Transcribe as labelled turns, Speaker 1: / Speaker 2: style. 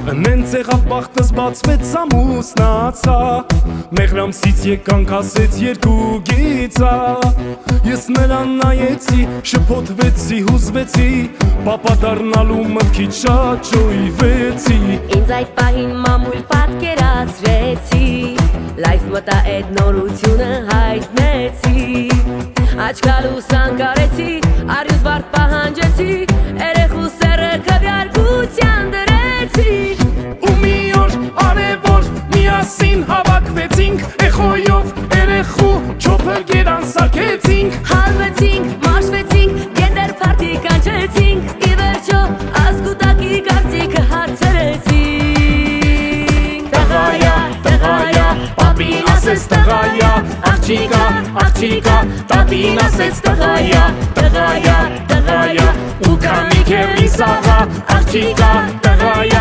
Speaker 1: Նենց եղավ բախտս բացվեց ամուսնացա Մեղրամսից եկանք ասեց երկու գիծա Ես նրան նայեցի, շփոթվեցի, հուզվեցի Պապա դառնալու մտքից շատ շոյվեցի
Speaker 2: Ինձ այդ պահին մամուլ պատկերացրեցի Լայվ մտա էդ նորությունը հայտնեցի Աչքալուս անկարեցի, արյուս վարդ պահանջեցի Երեխու սերը քվյարկության դրեցի
Speaker 1: Ու մի օր արևոր միասին հավաքվեցինք Էխոյով երեխու չոփը գերան սարքեցինք
Speaker 2: Հալվեցինք, մաշվեցինք, գենդեր պարտի կանչեցինք Ի վերջո ազգուտակի կարծիքը հարցրեցինք
Speaker 1: Տղայա, պապին ասեց տղայա Աղջիկա, տատին ասեց տղայա Ու քանի քեռիս աղա Աղջիկա, տղայա